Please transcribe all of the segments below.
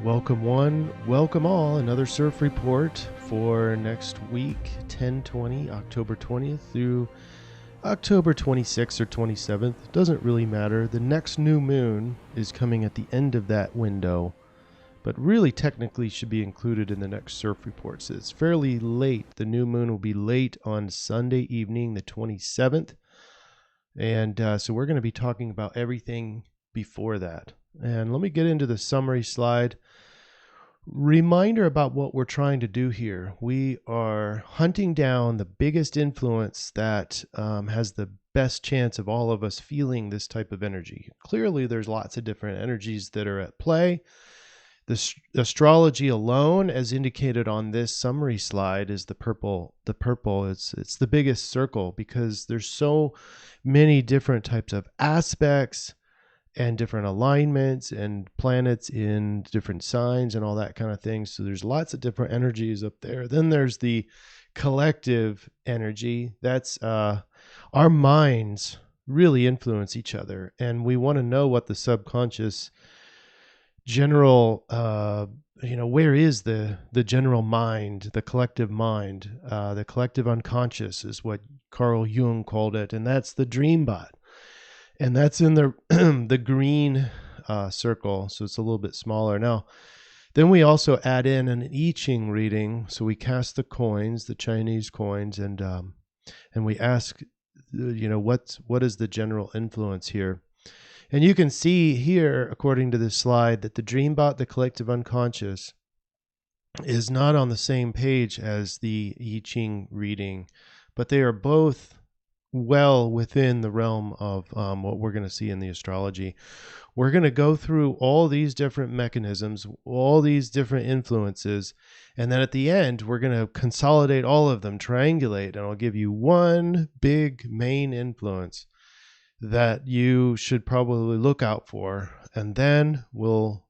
Welcome one, welcome all. Another CIRF report for next week, 10/20, October 20th through October 26th or 27th. Doesn't really matter. The next new moon is coming at the end of that window, but really technically should be included in the next CIRF report. So it's fairly late. The new moon will be late on Sunday evening, the 27th. And so we're going to be talking about everything before that. And let me get into the summary slide. Reminder about what we're trying to do here. We are hunting down the biggest influence that has the best chance of all of us feeling this type of energy. Clearly, there's lots of different energies that are at play. The astrology alone, as indicated on this summary slide, is the purple. It's the biggest circle because there's so many different types of aspects and different alignments and planets in different signs and all that kind of thing. So there's lots of different energies up there. Then there's the collective energy. That's our minds really influence each other, and we want to know what the subconscious general where is the general mind, the collective mind, the collective unconscious is what Carl Jung called it, and that's the dream bot, and that's in the the green circle, so it's a little bit smaller. Now then we also add in an I-Ching reading, so we cast the coins, the Chinese coins, and we ask what is the general influence here. And you can see here, according to this slide, that the dream bot, the collective unconscious, is not on the same page as the I-Ching reading, but they are both well within the realm of what we're going to see in the astrology. We're going to go through all these different mechanisms, all these different influences, and then at the end, we're going to consolidate all of them, triangulate, and I'll give you one big main influence that you should probably look out for, and then we'll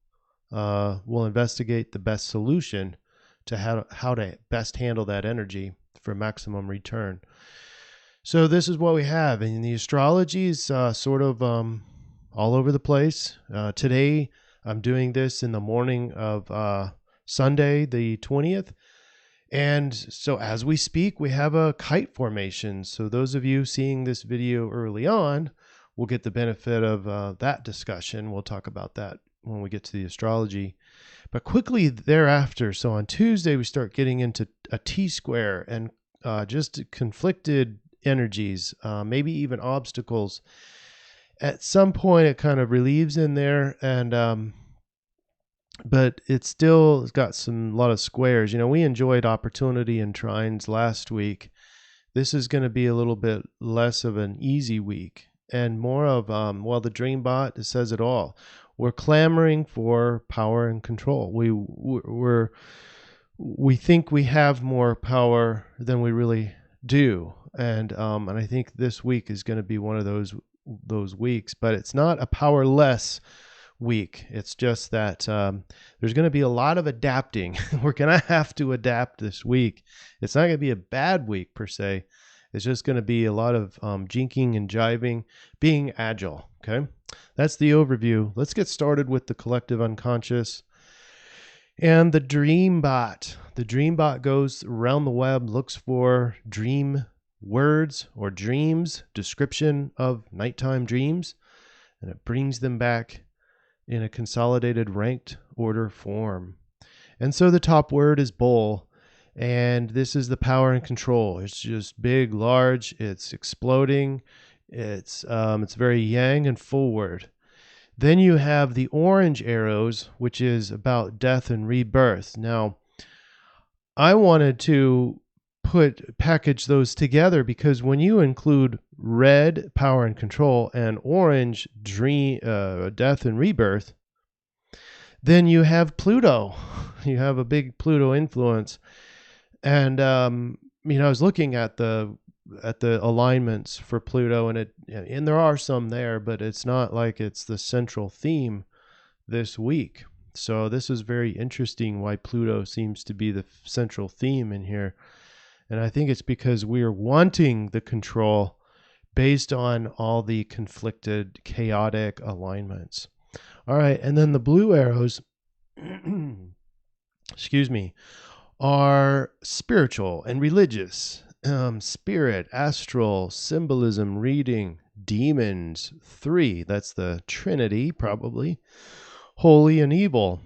investigate the best solution to how to best handle that energy for maximum return. So this is what we have, and the astrology is sort of all over the place. Today I'm doing this in the morning of Sunday the 20th. And so as we speak, we have a kite formation. So those of you seeing this video early on will get the benefit of that discussion. We'll talk about that when we get to the astrology. But quickly thereafter, so on Tuesday, we start getting into a T-square and just conflicted energies, maybe even obstacles. At some point, it kind of relieves in there, and but it's got a lot of squares. We enjoyed opportunity and trines last week. This is going to be a little bit less of an easy week and more of, the dream bot says it all. We're clamoring for power and control. We think we have more power than we really do. And I think this week is going to be one of those weeks, but it's not a powerless week. It's just that there's going to be a lot of adapting. We're going to have to adapt this week. It's not going to be a bad week per se. It's just going to be a lot of jinking and jiving, being agile. Okay, that's the overview. Let's get started with the collective unconscious and the dream bot. The dream bot goes around the web, looks for dream words or dreams, description of nighttime dreams, and it brings them back in a consolidated ranked order form. And so the top word is bowl, and this is the power and control. It's just big, large, it's exploding, it's very yang and forward. Then you have the orange arrows, which is about death and rebirth. Now, I wanted to package those together because when you include red, power and control, and orange, death and rebirth, then you have Pluto. You have a big Pluto influence. And I was looking at the alignments for Pluto, and there are some there, but it's not like it's the central theme this week. So this is very interesting why Pluto seems to be the central theme in here. And I think it's because we are wanting the control based on all the conflicted, chaotic alignments. All right, and then the blue arrows excuse me, are spiritual and religious. Spirit, astral, symbolism, reading, demons, 3. That's the Trinity, probably. Holy and evil.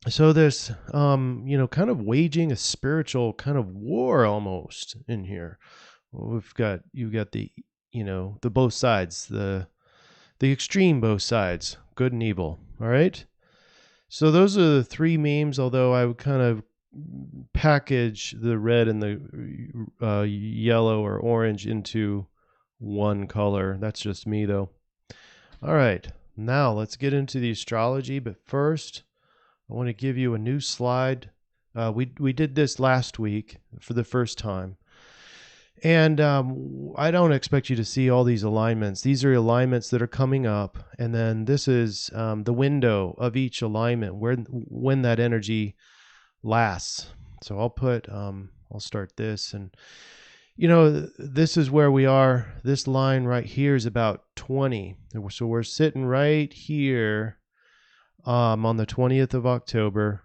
So there's, kind of waging a spiritual kind of war almost in here. You got the, the both sides, the extreme both sides, good and evil. All right. So those are the 3 memes, although I would kind of package the red and the yellow or orange into one color. That's just me, though. All right, now let's get into the astrology. But first, I want to give you a new slide. We did this last week for the first time. And I don't expect you to see all these alignments. These are alignments that are coming up. And then this is the window of each alignment, when that energy lasts. So I'll start this. And, this is where we are. This line right here is about 20. So we're sitting right here on the 20th of October.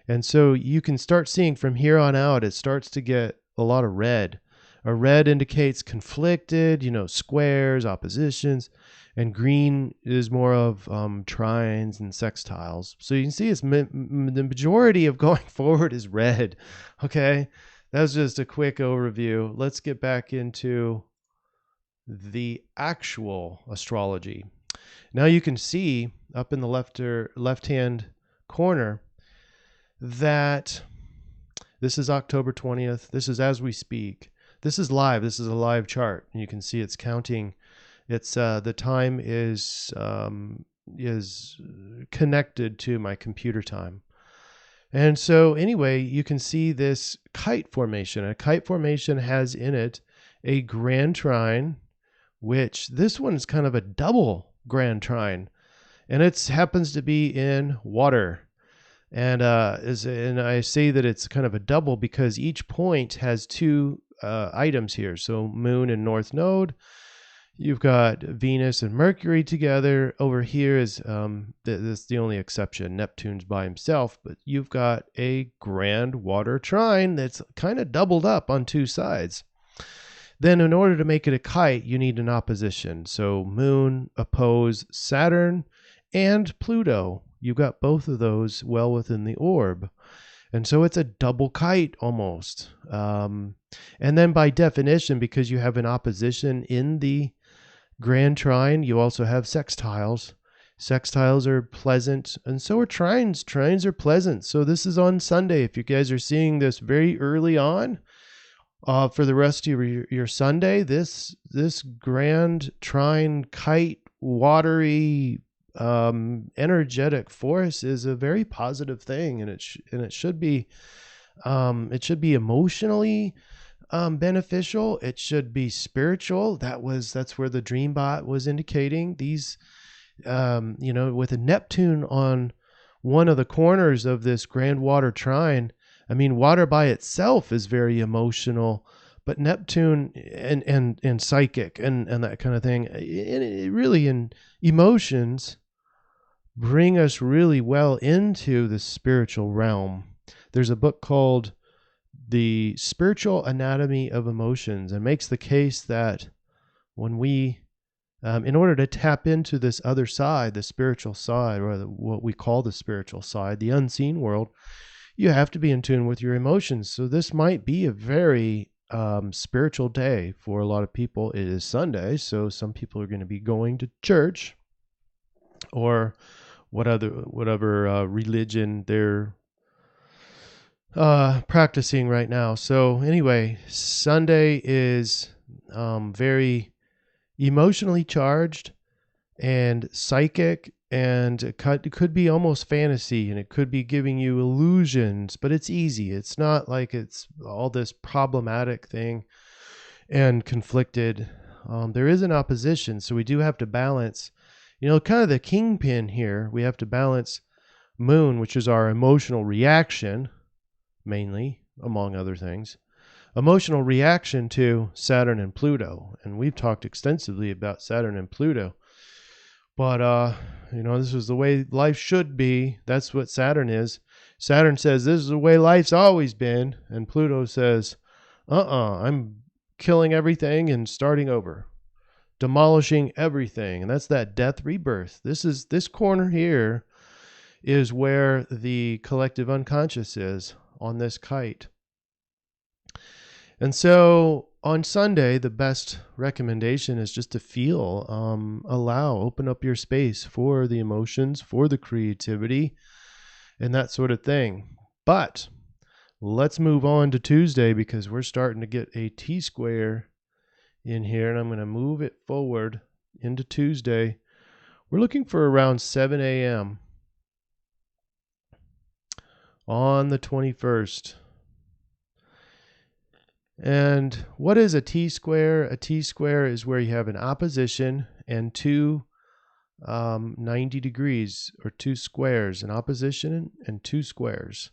And so you can start seeing from here on out, it starts to get a lot of red. A red indicates conflicted, squares, oppositions, and green is more of trines and sextiles. So you can see the majority of going forward is red. Okay, that was just a quick overview. Let's get back into the actual astrology. Now you can see up in the left-hand corner that this is October 20th. This is as we speak. This is live. This is a live chart. And you can see it's counting. It's the time is connected to my computer time. And so anyway, you can see this kite formation. A kite formation has in it a grand trine, which this one is kind of a double grand trine. And it happens to be in water. And I say that it's kind of a double because each point has 2 items here. So moon and north node. You've got Venus and Mercury together. Over here is that's the only exception. Neptune's by himself, but you've got a grand water trine that's kind of doubled up on 2 sides. Then in order to make it a kite, you need an opposition. So moon oppose Saturn and Pluto. You've got both of those well within the orb. And so it's a double kite almost. And then by definition, because you have an opposition in the grand trine, you also have sextiles. Sextiles are pleasant, and so are trines. Trines are pleasant. So this is on Sunday. If you guys are seeing this very early on, for the rest of your Sunday, this grand trine kite watery energetic force is a very positive thing, and it should be emotionally beneficial. It should be spiritual. That's where the dream bot was indicating these, with a Neptune on one of the corners of this grand water trine. I mean, water by itself is very emotional, but Neptune and psychic and that kind of thing, it really in emotions bring us really well into the spiritual realm. There's a book called The Spiritual Anatomy of Emotions, and makes the case that when we, in order to tap into this other side, the spiritual side, or what we call the spiritual side, the unseen world, you have to be in tune with your emotions. So this might be a very spiritual day for a lot of people. It is Sunday, so some people are going to be going to church or whatever religion they're practicing right now. So anyway, Sunday is very emotionally charged and psychic, and it could be almost fantasy, and it could be giving you illusions, but it's easy. It's not like it's all this problematic thing and conflicted. There is an opposition, so we do have to balance, kind of the kingpin here. We have to balance moon, which is our emotional reaction, mainly, among other things, emotional reaction to Saturn and Pluto. And we've talked extensively about Saturn and Pluto. But this is the way life should be. That's what Saturn is. Saturn says this is the way life's always been, and Pluto says, I'm killing everything and starting over, demolishing everything. And that's that death rebirth. This corner here is where the collective unconscious is on this kite. And so on Sunday, the best recommendation is just to feel, open up your space for the emotions, for the creativity, and that sort of thing. But let's move on to Tuesday, because we're starting to get a T-square in here, and I'm going to move it forward into Tuesday. We're looking for around 7 a.m. on the 21st. And what is a T-square? A T-square is where you have an opposition and two 90 degrees, or two squares, an opposition and two squares.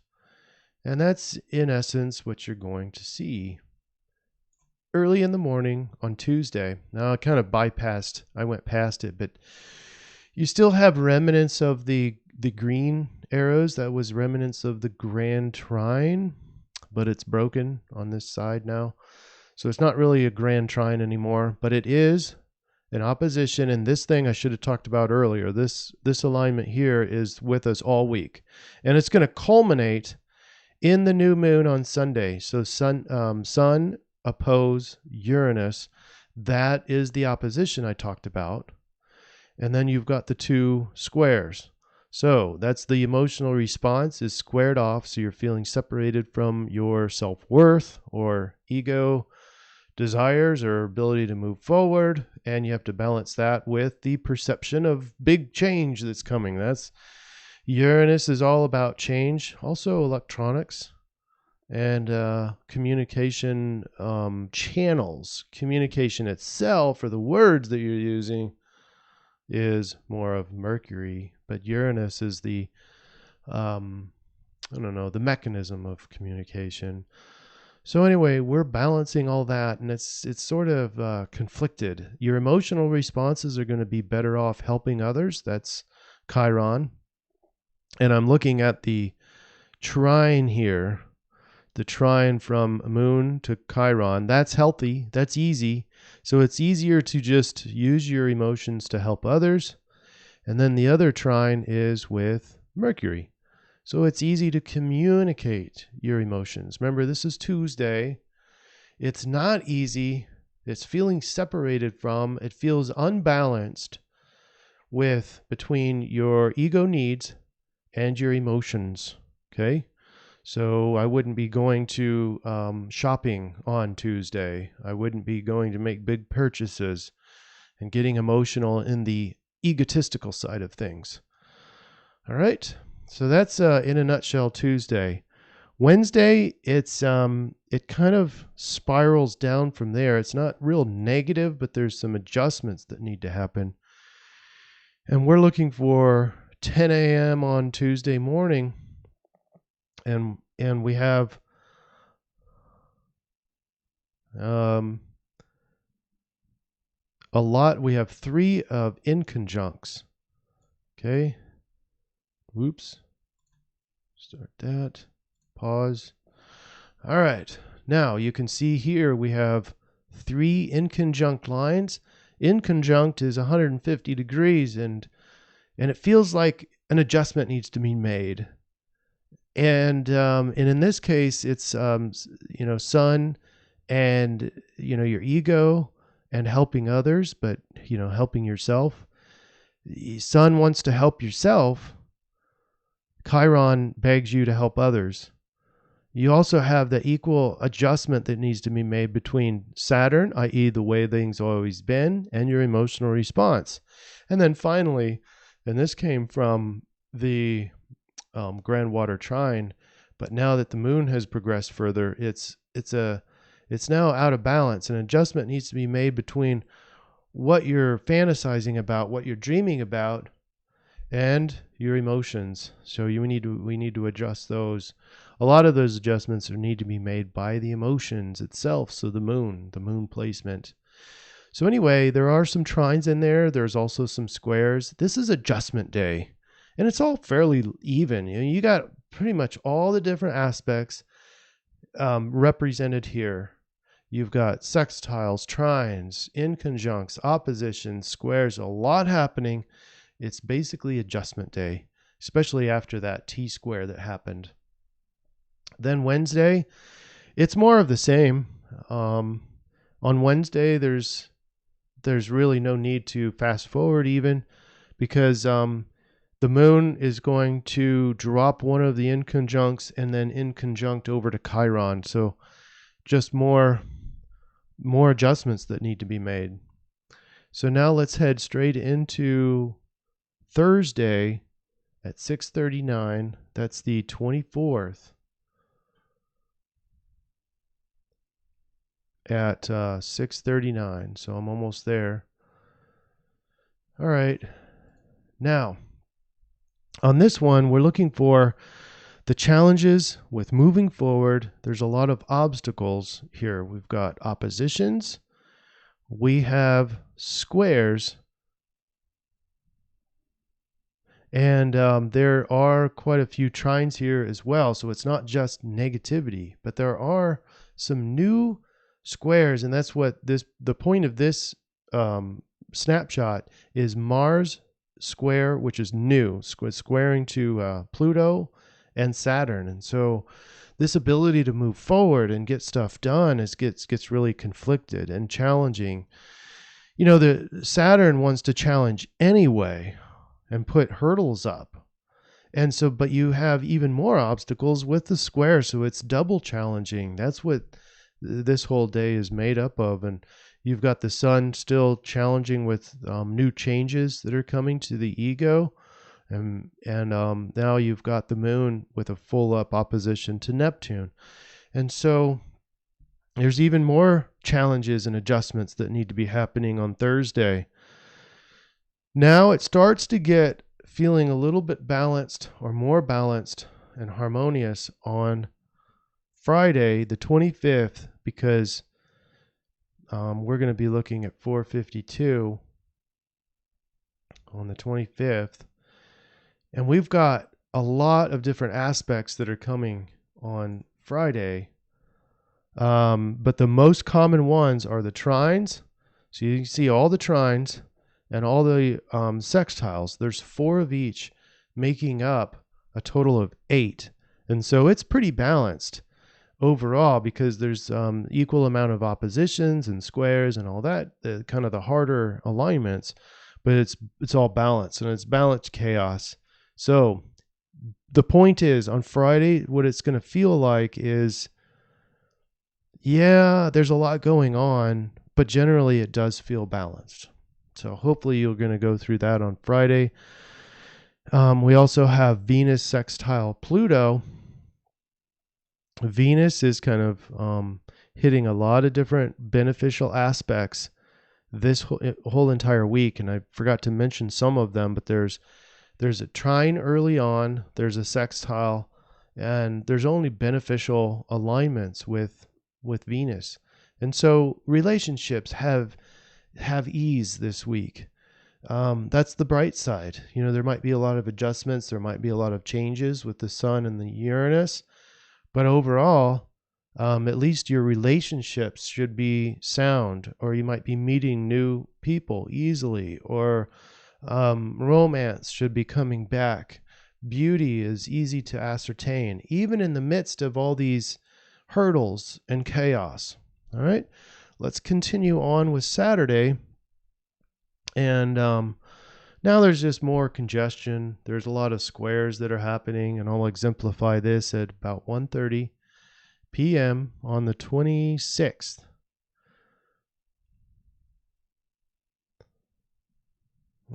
And that's in essence what you're going to see early in the morning on Tuesday. Now I went past it, but you still have remnants of the green arrows. That was remnants of the grand trine, but it's broken on this side now. So it's not really a grand trine anymore, but it is an opposition. And this thing I should have talked about earlier, this alignment here is with us all week. And it's going to culminate in the new moon on Sunday. So sun oppose Uranus. That is the opposition I talked about. And then you've got the two squares. So that's the emotional response is squared off. So you're feeling separated from your self-worth or ego desires or ability to move forward. And you have to balance that with the perception of big change that's coming. That's Uranus is all about change. Also electronics and communication channels. Communication itself, or the words that you're using, is more of Mercury, but Uranus is the the mechanism of communication. So anyway, we're balancing all that, and it's sort of conflicted. Your emotional responses are going to be better off helping others. That's Chiron. And I'm looking at the trine here, the trine from Moon to Chiron. That's healthy. That's easy. So it's easier to just use your emotions to help others. And then the other trine is with Mercury. So it's easy to communicate your emotions. Remember, this is Tuesday. It's not easy. It's feeling separated from, it feels unbalanced between your ego needs and your emotions. Okay? So I wouldn't be going to shopping on Tuesday. I wouldn't be going to make big purchases and getting emotional in the egotistical side of things. All right. So that's in a nutshell Tuesday. Wednesday, it kind of spirals down from there. It's not real negative, but there's some adjustments that need to happen. And we're looking for 10 a.m. on Tuesday morning. And we have a lot. We have 3 of inconjuncts. Okay. Whoops. Start that. Pause. All right. Now you can see here we have 3 inconjunct lines. Inconjunct is 150 degrees, and it feels like an adjustment needs to be made. And in this case, it's sun and your ego and helping others, but helping yourself. Sun wants to help yourself. Chiron begs you to help others. You also have the equal adjustment that needs to be made between Saturn, i.e. the way things always been, and your emotional response. And then finally, and this came from the Grand Water Trine, but now that the moon has progressed further, it's now out of balance. An adjustment needs to be made between what you're fantasizing about, what you're dreaming about, and your emotions. So we need to adjust those. A lot of those adjustments need to be made by the emotions itself. So the moon placement. So anyway, there are some trines in there. There's also some squares. This is adjustment day, and it's all fairly even. You got pretty much all the different aspects represented here. You've got sextiles, trines, inconjuncts, oppositions, squares, a lot happening. It's basically adjustment day, especially after that T-square that happened. Then Wednesday, it's more of the same. On Wednesday, there's really no need to fast forward even, because the moon is going to drop one of the inconjuncts and then inconjunct over to Chiron. So just more adjustments that need to be made. So now let's head straight into Thursday at 6:39. That's the 24th at 6:39. So I'm almost there. All right. Now, on this one, we're looking for the challenges with moving forward. There's a lot of obstacles here. We've got oppositions. We have squares. And there are quite a few trines here as well. So it's not just negativity, but there are some new squares. And that's what the point of this snapshot is. Mars square, which is new, squaring to Pluto and Saturn. And so this ability to move forward and get stuff done gets really conflicted and challenging. The Saturn wants to challenge anyway and put hurdles up. And so, but you have even more obstacles with the square. So it's double challenging. That's what this whole day is made up of. And you've got the sun still challenging with new changes that are coming to the ego. And now you've got the moon with a full up opposition to Neptune. And so there's even more challenges and adjustments that need to be happening on Thursday. Now it starts to get feeling a little bit balanced, or more balanced and harmonious, on Friday, the 25th, because we're going to be looking at 452 on the 25th. And we've got a lot of different aspects that are coming on Friday. But the most common ones are the trines. So you can see all the trines and all the sextiles. There's 4 of each, making up a total of 8. And so it's pretty balanced overall, because there's equal amount of oppositions and squares and all that, kind of the harder alignments, but it's all balanced, and it's balanced chaos. So the point is, on Friday, what it's going to feel like is, yeah, there's a lot going on, but generally it does feel balanced. So hopefully you're going to go through that on Friday. We also have Venus sextile Pluto. Venus is kind of hitting a lot of different beneficial aspects this whole entire week. And I forgot to mention some of them, but there's a trine early on, there's a sextile, and there's only beneficial alignments with Venus. And so relationships have ease this week. That's the bright side. There might be a lot of adjustments, there might be a lot of changes with the sun and the Uranus, but overall, at least your relationships should be sound, or you might be meeting new people easily, or romance should be coming back. Beauty is easy to ascertain, even in the midst of all these hurdles and chaos. All right, let's continue on with Saturday. And now there's just more congestion. There's a lot of squares that are happening, and I'll exemplify this at about 1:30 p.m. on the 26th.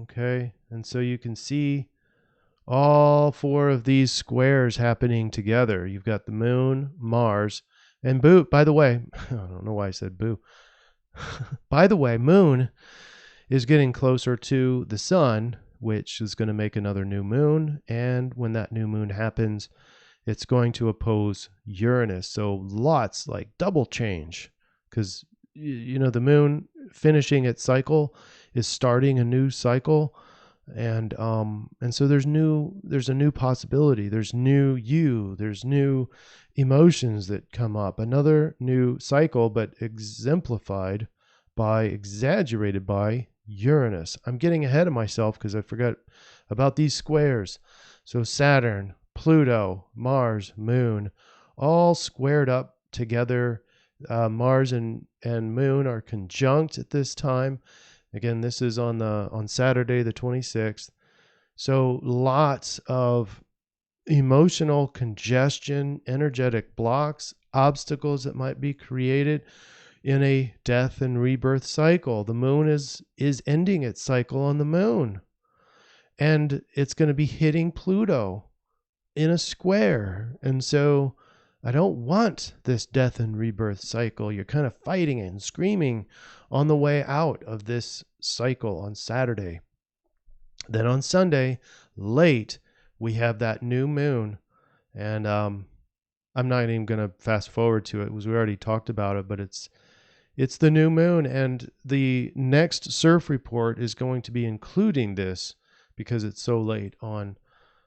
Okay, and so you can see all 4 of these squares happening together. You've got the moon, Mars, and boo. By the way, I don't know why I said boo. By the way, moon is getting closer to the sun, which is going to make another new moon. And when that new moon happens, it's going to oppose Uranus. So lots, like double change, because the moon finishing its cycle is starting a new cycle. And so there's a new possibility. There's there's new emotions that come up, another new cycle, but exaggerated by Uranus. I'm getting ahead of myself because I forgot about these squares. So Saturn, Pluto, Mars, Moon, all squared up together. Mars and Moon are conjunct at this time. Again, this is on Saturday, the 26th. So lots of emotional congestion, energetic blocks, obstacles that might be created in a death and rebirth cycle. The moon is ending its cycle on the moon, and it's going to be hitting Pluto in a square. And so I don't want this death and rebirth cycle. You're kind of fighting it and screaming on the way out of this cycle on Saturday. Then on Sunday, late, we have that new moon. And I'm not even going to fast forward to it because we already talked about it, but it's the new moon. And the next CIRF report is going to be including this because it's so late on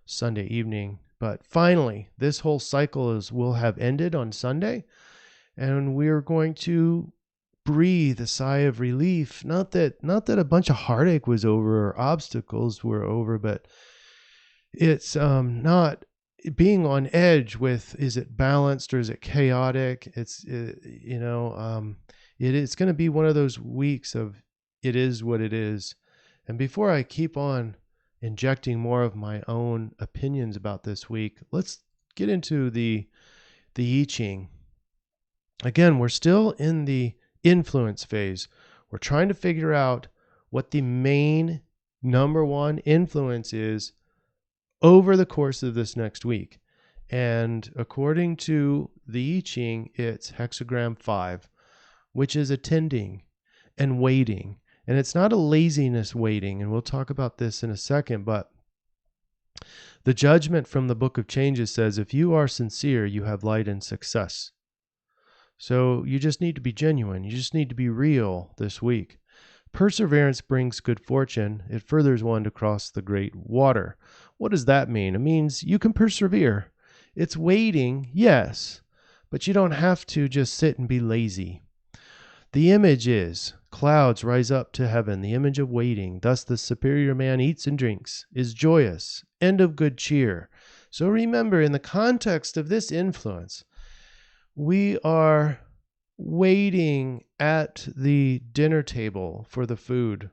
Sunday evening. But finally, this whole cycle will have ended on Sunday, and we're going to breathe a sigh of relief. Not that a bunch of heartache was over or obstacles were over, but it's not being on edge with, is it balanced or is it chaotic? It's going to be one of those weeks of it is what it is. And before I keep on injecting more of my own opinions about this week, let's get into the I-Ching. Again, we're still in the influence phase. We're trying to figure out what the main number one influence is over the course of this next week. And according to the I-Ching, it's hexagram 5, which is attending and waiting. And it's not a laziness waiting, and we'll talk about this in a second, but the judgment from the Book of Changes says if you are sincere, you have light and success. So you just need to be genuine. You just need to be real this week. Perseverance brings good fortune. It furthers one to cross the great water. What does that mean? It means you can persevere. It's waiting, yes, but you don't have to just sit and be lazy. The image is clouds rise up to heaven, the image of waiting. Thus the superior man eats and drinks, is joyous, and of good cheer. So remember, in the context of this influence, we are waiting at the dinner table for the food.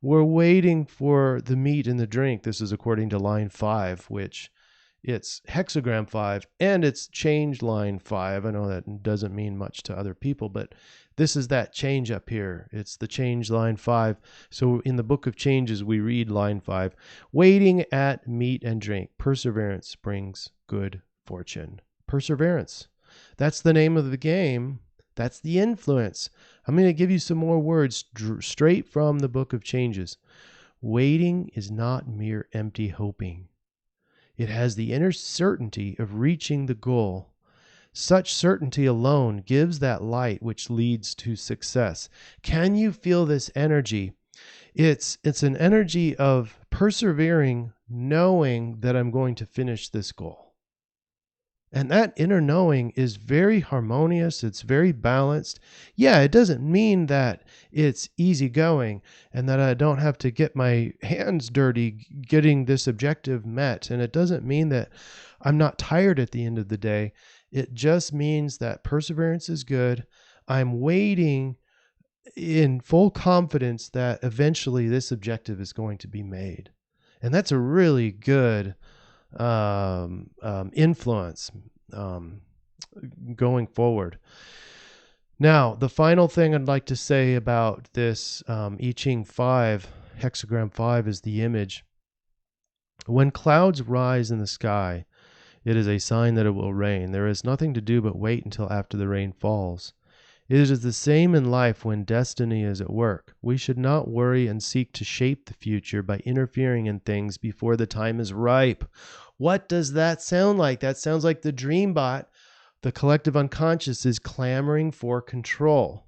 We're waiting for the meat and the drink. This is according to line 5, which it's hexagram 5 and it's change line 5. I know that doesn't mean much to other people, but this is that change up here. It's the change line 5. So in the Book of Changes, we read line 5, waiting at meat and drink. Perseverance brings good fortune. Perseverance. That's the name of the game. That's the influence. I'm going to give you some more words straight from the Book of Changes. Waiting is not mere empty hoping. It has the inner certainty of reaching the goal. Such certainty alone gives that light which leads to success. Can you feel this energy? It's an energy of persevering, knowing that I'm going to finish this goal. And that inner knowing is very harmonious. It's very balanced. Yeah, it doesn't mean that it's easygoing and that I don't have to get my hands dirty getting this objective met. And it doesn't mean that I'm not tired at the end of the day. It just means that perseverance is good. I'm waiting in full confidence that eventually this objective is going to be made. And that's a really good influence going forward. Now, the final thing I'd like to say about this I-Ching 5, hexagram 5 is the image. When clouds rise in the sky, it is a sign that it will rain. There is nothing to do but wait until after the rain falls. It is the same in life when destiny is at work. We should not worry and seek to shape the future by interfering in things before the time is ripe. What does that sound like? That sounds like the dream bot. The collective unconscious is clamoring for control.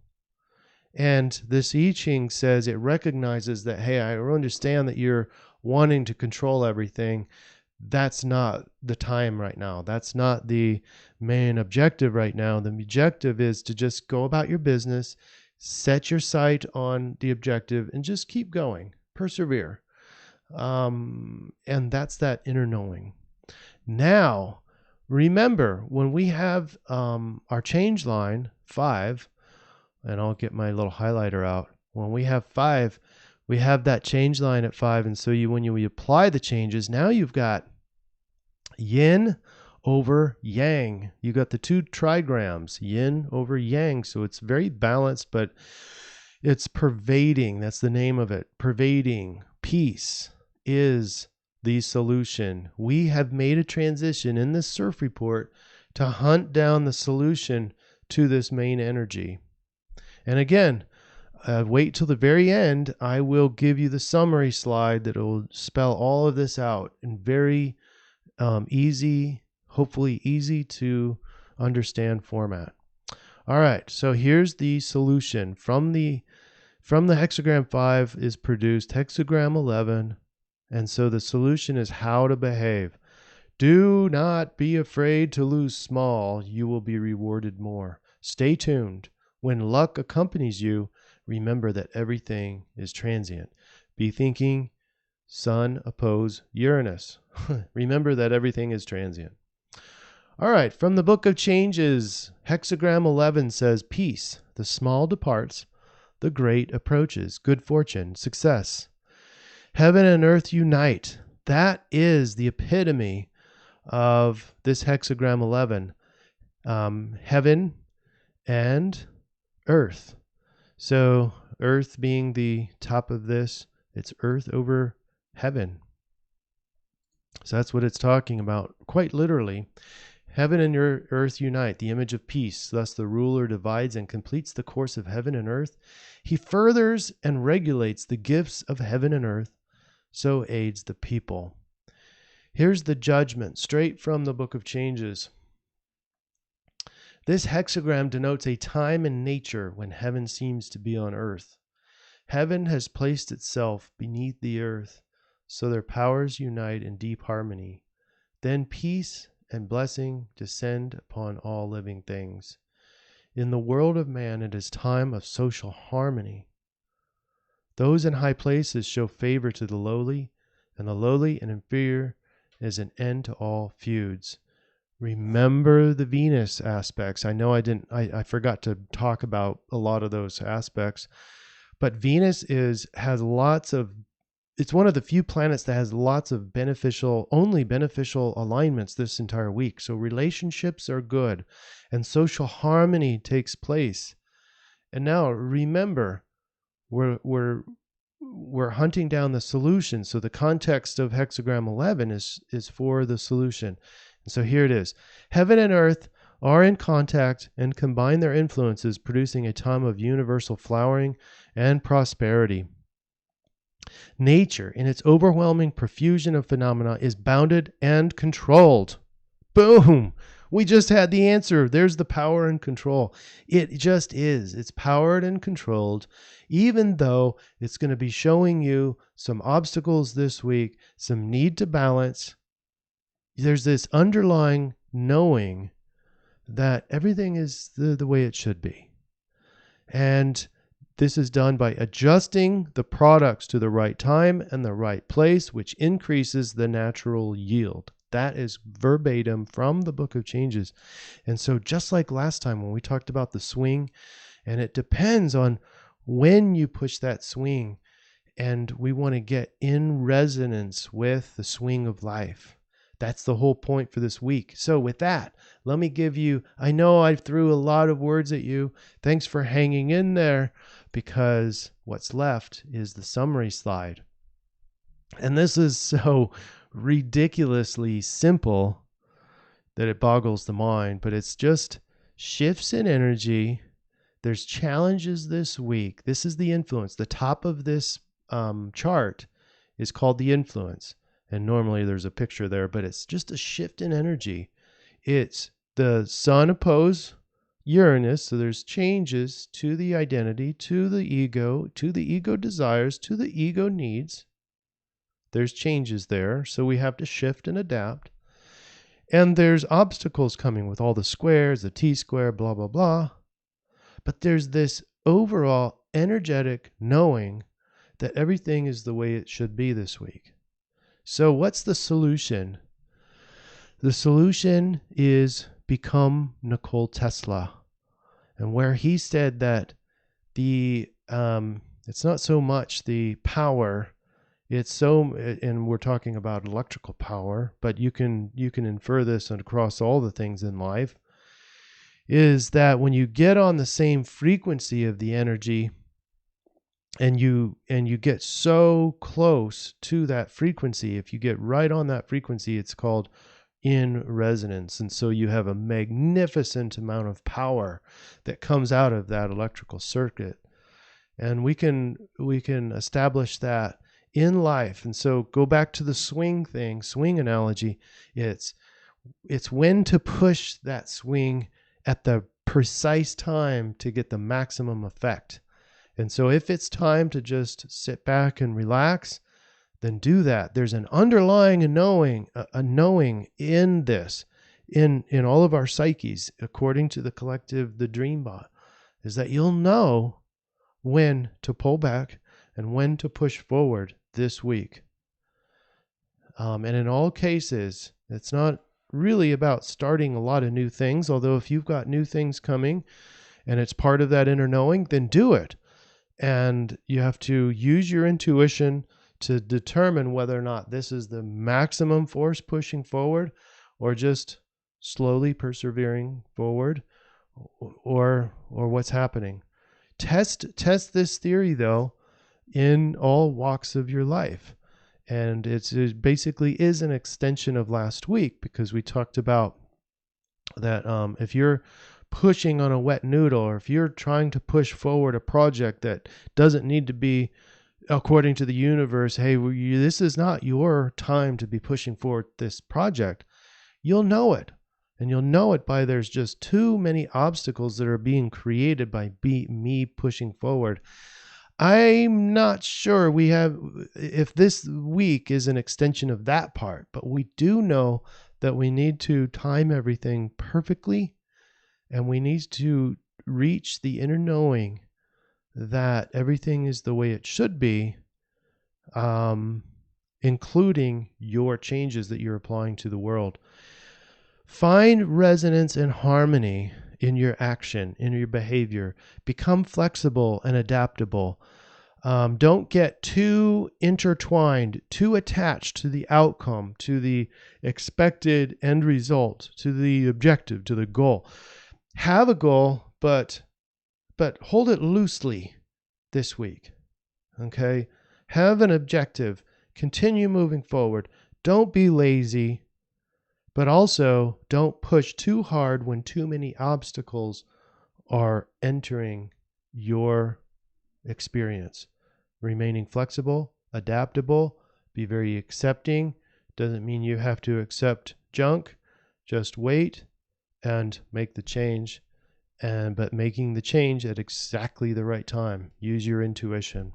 And this I-Ching says it recognizes that, hey, I understand that you're wanting to control everything. That's not the time right now. That's not the main objective right now. The objective is to just go about your business, set your sight on the objective, and just keep going, persevere. And that's that inner knowing. Now, remember, when we have our change line 5, and I'll get my little highlighter out. When we have 5, we have that change line at 5. And so when you apply the changes, now you've got yin over yang. You got the 2 trigrams, yin over yang. So it's very balanced, but it's pervading. That's the name of it. Pervading. Peace is the solution. We have made a transition in this CIRF report to hunt down the solution to this main energy. And again, wait till the very end. I will give you the summary slide that will spell all of this out in very easy, hopefully easy to understand format. All right, so here's the solution. From the hexagram 5 is produced hexagram 11. And so the solution is how to behave. Do not be afraid to lose small. You will be rewarded more. Stay tuned. When luck accompanies you, remember that everything is transient. Be thinking Sun oppose Uranus. Remember that everything is transient. All right, from the Book of Changes, hexagram 11 says, peace, the small departs, the great approaches, good fortune, success. Heaven and earth unite. That is the epitome of this hexagram 11. Heaven and earth. So earth being the top of this, it's earth over heaven. So that's what it's talking about, quite literally. Heaven and earth unite, the image of peace. Thus the ruler divides and completes the course of heaven and earth. He furthers and regulates the gifts of heaven and earth, so aids the people. Here's the judgment, straight from the Book of Changes. This hexagram denotes a time in nature when heaven seems to be on earth. Heaven has placed itself beneath the earth, so their powers unite in deep harmony. Then peace and blessing descend upon all living things. In the world of man, it is time of social harmony. Those in high places show favor to the lowly, and the lowly and inferior is an end to all feuds. Remember the Venus aspects. I know I forgot to talk about a lot of those aspects, but Venus has lots of, it's one of the few planets that has lots of only beneficial alignments this entire week. So relationships are good and social harmony takes place. And now remember, we're hunting down the solution. So the context of hexagram 11 is for the solution. And so here it is. Heaven and earth are in contact and combine their influences, producing a time of universal flowering and prosperity. Nature, in its overwhelming profusion of phenomena, is bounded and controlled. Boom! We just had the answer. There's the power and control. It just is. It's powered and controlled, even though it's going to be showing you some obstacles this week, some need to balance. There's this underlying knowing that everything is the way it should be. And this is done by adjusting the products to the right time and the right place, which increases the natural yield. That is verbatim from the Book of Changes. And so just like last time when we talked about the swing, and it depends on when you push that swing, and we want to get in resonance with the swing of life. That's the whole point for this week. So with that, let me give you, I know I threw a lot of words at you. Thanks for hanging in there, because what's left is the summary slide. And this is so ridiculously simple that it boggles the mind, but it's just shifts in energy. There's challenges this week. This is the influence. The top of this chart is called the influence. And normally there's a picture there, but it's just a shift in energy. It's the sun oppose Uranus. So there's changes to the identity, to the ego desires, to the ego needs. There's changes there. So we have to shift and adapt. And there's obstacles coming with all the squares, the T-square, blah, blah, blah. But there's this overall energetic knowing that everything is the way it should be this week. So what's the solution? The solution is become Nikola Tesla. And where he said that it's not so much the power, and we're talking about electrical power, but you can infer this across all the things in life, is that when you get on the same frequency of the energy and you get so close to that frequency, if you get right on that frequency, it's called in resonance. And so you have a magnificent amount of power that comes out of that electrical circuit. And we can establish that in life. And so go back to the swing analogy. It's when to push that swing at the precise time to get the maximum effect. And so if it's time to just sit back and relax, then do that. There's an underlying knowing, a knowing in this, in all of our psyches, according to the collective, the dream bot, is that you'll know when to pull back and when to push forward this week. And in all cases, it's not really about starting a lot of new things, although if you've got new things coming and it's part of that inner knowing, then do it. And you have to use your intuition to determine whether or not this is the maximum force pushing forward or just slowly persevering forward, or what's happening. Test this theory, though, in all walks of your life. And it basically is an extension of last week, because we talked about that if you're pushing on a wet noodle, or if you're trying to push forward a project that doesn't need to be, according to the universe, hey, this is not your time to be pushing forward this project, you'll know it. And you'll know it by there's just too many obstacles that are being created by me pushing forward. I'm not sure if this week is an extension of that part, but we do know that we need to time everything perfectly, and we need to reach the inner knowing that everything is the way it should be, including your changes that you're applying to the world. Find resonance and harmony in your action, in your behavior. Become flexible and adaptable. Don't get too intertwined, too attached to the outcome, to the expected end result, to the objective, to the goal. Have a goal, but hold it loosely this week. Okay? Have an objective. Continue moving forward. Don't be lazy, but also don't push too hard when too many obstacles are entering your experience. Remaining flexible, adaptable, be very accepting. Doesn't mean you have to accept junk. Just wait and make the change. But making the change at exactly the right time. Use your intuition.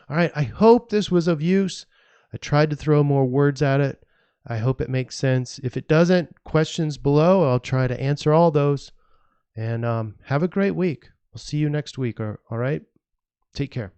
All right, I hope this was of use. I tried to throw more words at it. I hope it makes sense. If it doesn't, questions below. I'll try to answer all those. And have a great week. We'll see you next week. All right? Take care.